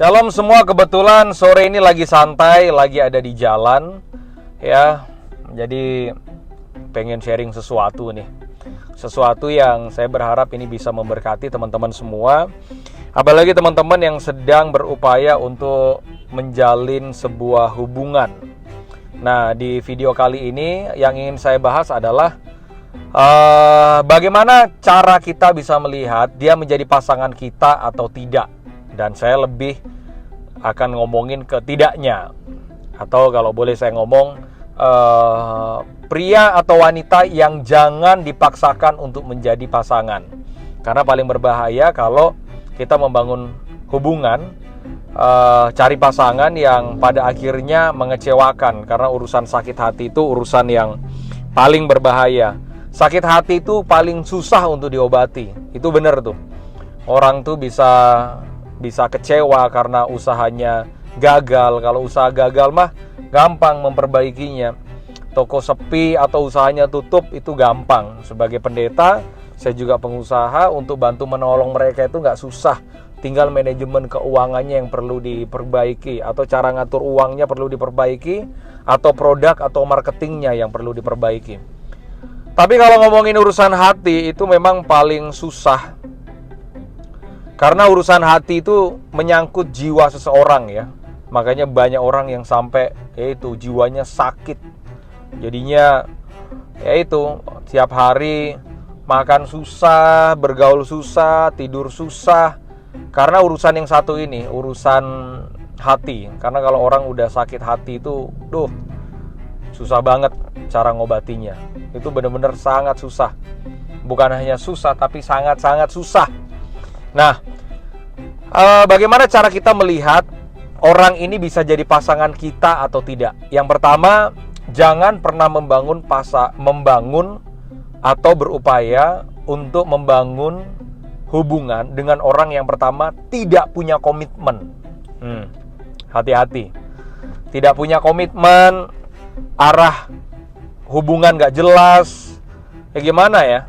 Shalom semua, kebetulan sore ini lagi santai, lagi ada di jalan ya. Jadi pengen sharing sesuatu nih. Sesuatu yang saya berharap ini bisa memberkati teman-teman semua. Apalagi teman-teman yang sedang berupaya untuk menjalin sebuah hubungan. Nah, di video kali ini yang ingin saya bahas adalah bagaimana cara kita bisa melihat dia menjadi pasangan kita atau tidak. Dan saya lebih akan ngomongin ke tidaknya. Atau kalau boleh saya ngomong, pria atau wanita yang jangan dipaksakan untuk menjadi pasangan. Karena paling berbahaya kalau kita membangun hubungan, cari pasangan yang pada akhirnya mengecewakan. Karena urusan sakit hati itu urusan yang paling berbahaya. Sakit hati itu paling susah untuk diobati. Itu benar tuh. Orang tuh bisa kecewa karena usahanya gagal. Kalau usaha gagal mah gampang memperbaikinya. Toko sepi atau usahanya tutup itu gampang. Sebagai pendeta, saya juga pengusaha, untuk bantu menolong mereka itu nggak susah. Tinggal manajemen keuangannya yang perlu diperbaiki, atau cara ngatur uangnya perlu diperbaiki, atau produk atau marketingnya yang perlu diperbaiki. Tapi kalau ngomongin urusan hati itu memang paling susah. Karena urusan hati itu menyangkut jiwa seseorang ya. Makanya banyak orang yang sampai yaitu jiwanya sakit. Jadinya yaitu tiap hari makan susah, bergaul susah, tidur susah. Karena urusan yang satu ini, urusan hati. Karena kalau orang udah sakit hati itu, susah banget cara ngobatinya. Itu benar-benar sangat susah. Bukan hanya susah, tapi sangat-sangat susah. Nah, bagaimana cara kita melihat orang ini bisa jadi pasangan kita atau tidak? Yang pertama, jangan pernah membangun atau berupaya untuk membangun hubungan dengan orang yang pertama tidak punya komitmen. Hati-hati. Tidak punya komitmen, arah hubungan gak jelas. Ya gimana ya?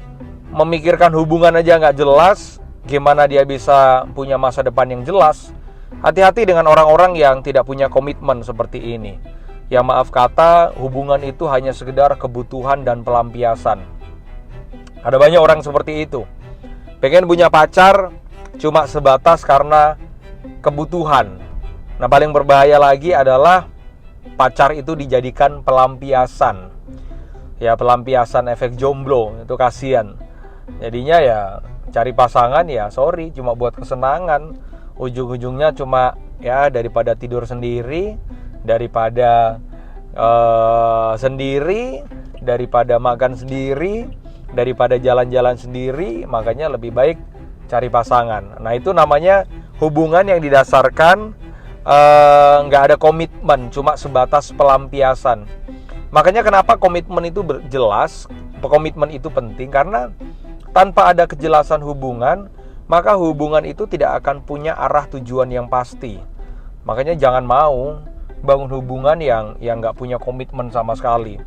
Memikirkan hubungan aja gak jelas, gimana dia bisa punya masa depan yang jelas? Hati-hati dengan orang-orang yang tidak punya komitmen seperti ini. Yang maaf kata, hubungan itu hanya sekedar kebutuhan dan pelampiasan. Ada banyak orang seperti itu. Pengen punya pacar cuma sebatas karena kebutuhan. Nah, paling berbahaya lagi adalah pacar itu dijadikan pelampiasan. Ya, pelampiasan efek jomblo, itu kasihan. Jadinya ya cari pasangan ya sorry, cuma buat kesenangan. Ujung-ujungnya cuma ya daripada tidur sendiri, daripada daripada makan sendiri, daripada jalan-jalan sendiri, makanya lebih baik cari pasangan. Nah, itu namanya hubungan yang didasarkan nggak ada komitmen, cuma sebatas pelampiasan. Makanya kenapa komitmen itu jelas, komitmen itu penting, karena tanpa ada kejelasan hubungan, maka hubungan itu tidak akan punya arah tujuan yang pasti. Makanya jangan mau bangun hubungan yang nggak punya komitmen sama sekali.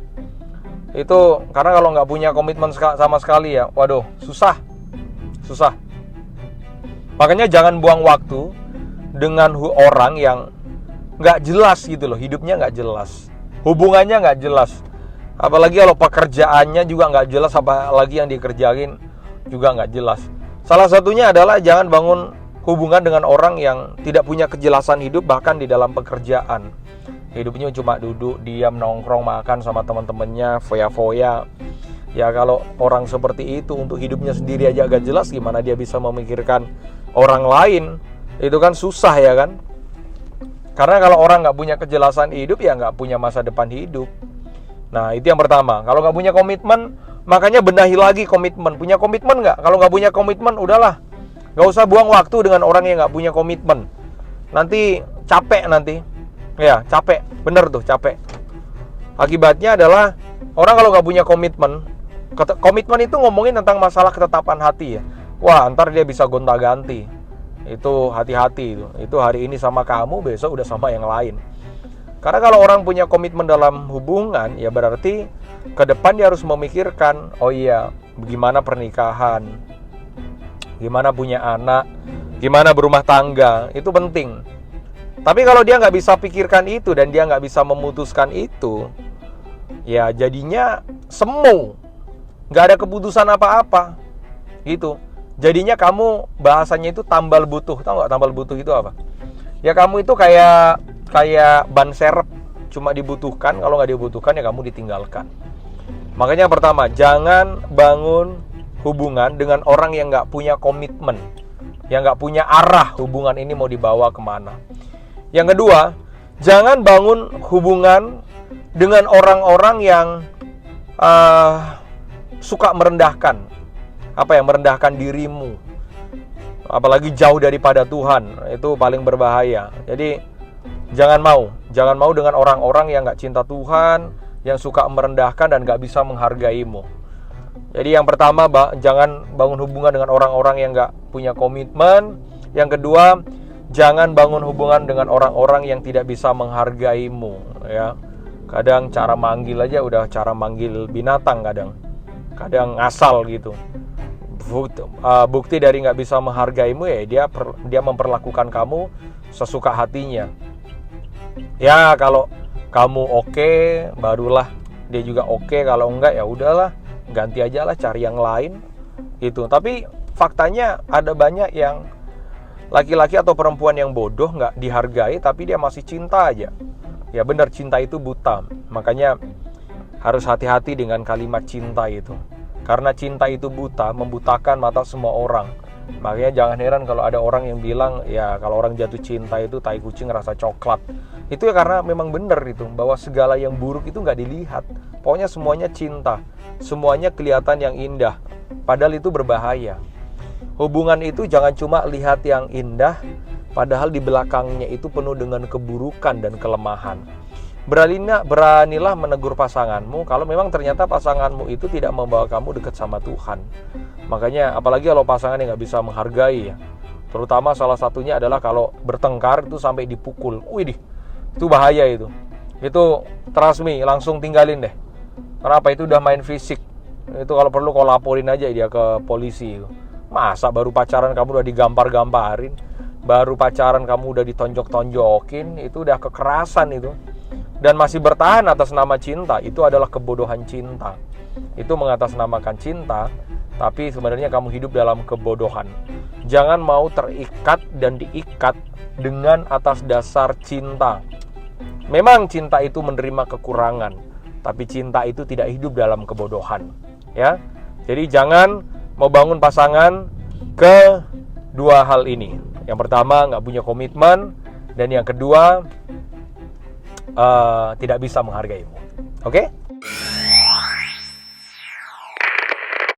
Itu karena kalau nggak punya komitmen sama sekali ya, waduh, susah. Makanya jangan buang waktu dengan orang yang nggak jelas gitu loh, hidupnya nggak jelas, hubungannya nggak jelas. Apalagi kalau pekerjaannya juga nggak jelas, apalagi yang dikerjain juga nggak jelas. Salah satunya adalah jangan bangun hubungan dengan orang yang tidak punya kejelasan hidup, bahkan di dalam pekerjaan. Hidupnya cuma duduk, diam, nongkrong, makan sama teman-temannya, foya-foya. Ya kalau orang seperti itu untuk hidupnya sendiri aja agak jelas, gimana dia bisa memikirkan orang lain? Itu kan susah ya kan? Karena kalau orang nggak punya kejelasan hidup, ya nggak punya masa depan hidup. Nah, itu yang pertama. Kalau nggak punya komitmen, makanya benahi lagi komitmen. Punya komitmen nggak? Kalau nggak punya komitmen, udahlah. Nggak usah buang waktu dengan orang yang nggak punya komitmen. Nanti capek nanti. Ya, capek. Bener tuh, capek. Akibatnya adalah orang kalau nggak punya komitmen. Komitmen itu ngomongin tentang masalah ketetapan hati ya. Wah, ntar dia bisa gonta-ganti. Itu hati-hati itu. Itu hari ini sama kamu, besok udah sama yang lain. Karena kalau orang punya komitmen dalam hubungan, ya berarti ke depan dia harus memikirkan, oh iya, gimana pernikahan, gimana punya anak, gimana berumah tangga, itu penting. Tapi kalau dia nggak bisa pikirkan itu dan dia nggak bisa memutuskan itu, ya jadinya semu, nggak ada keputusan apa-apa, gitu. Jadinya kamu bahasanya itu tambal butuh. Tahu nggak tambal butuh itu apa? Ya kamu itu kayak ban serep, cuma dibutuhkan. Kalau nggak dibutuhkan ya kamu ditinggalkan. Makanya yang pertama, jangan bangun hubungan dengan orang yang nggak punya komitmen, yang nggak punya arah hubungan ini mau dibawa kemana. Yang kedua, jangan bangun hubungan dengan orang-orang yang suka merendahkan, merendahkan dirimu, apalagi jauh daripada Tuhan. Itu paling berbahaya. Jadi jangan mau dengan orang-orang yang nggak cinta Tuhan, yang suka merendahkan dan nggak bisa menghargaimu. Jadi yang pertama, jangan bangun hubungan dengan orang-orang yang nggak punya komitmen. Yang kedua, jangan bangun hubungan dengan orang-orang yang tidak bisa menghargaimu, ya. Kadang cara manggil aja udah cara manggil binatang, kadang ngasal gitu. Bukti dari nggak bisa menghargaimu ya dia memperlakukan kamu sesuka hatinya. Ya kalau kamu oke, barulah dia juga oke. Kalau enggak ya udahlah, ganti aja lah, cari yang lain gitu. Tapi faktanya ada banyak yang laki-laki atau perempuan yang bodoh, nggak dihargai, tapi dia masih cinta aja. Ya benar, cinta itu buta. Makanya harus hati-hati dengan kalimat cinta itu. Karena cinta itu buta, membutakan mata semua orang. Makanya jangan heran kalau ada orang yang bilang, ya kalau orang jatuh cinta itu tai kucing rasa coklat. Itu ya karena memang benar itu, bahwa segala yang buruk itu nggak dilihat. Pokoknya semuanya cinta, semuanya kelihatan yang indah. Padahal itu berbahaya. Hubungan itu jangan cuma lihat yang indah, padahal di belakangnya itu penuh dengan keburukan dan kelemahan. Beranilah menegur pasanganmu kalau memang ternyata pasanganmu itu tidak membawa kamu dekat sama Tuhan. Makanya apalagi kalau pasangan yang nggak bisa menghargai ya. Terutama salah satunya adalah kalau bertengkar itu sampai dipukul. Widih, itu bahaya itu. Itu trust me, langsung tinggalin deh. Kenapa? Itu udah main fisik. Itu kalau perlu kau laporin aja dia ke polisi itu. Masa baru pacaran kamu udah digampar-gamparin, baru pacaran kamu udah ditonjok-tonjokin, itu udah kekerasan itu. Dan masih bertahan atas nama cinta, itu adalah kebodohan cinta. Itu mengatasnamakan cinta, tapi sebenarnya kamu hidup dalam kebodohan. Jangan mau terikat dan diikat dengan atas dasar cinta. Memang cinta itu menerima kekurangan, tapi cinta itu tidak hidup dalam kebodohan, ya. Jadi jangan mau bangun pasangan ke dua hal ini. Yang pertama, nggak punya komitmen, dan yang kedua tidak bisa menghargaimu. Oke?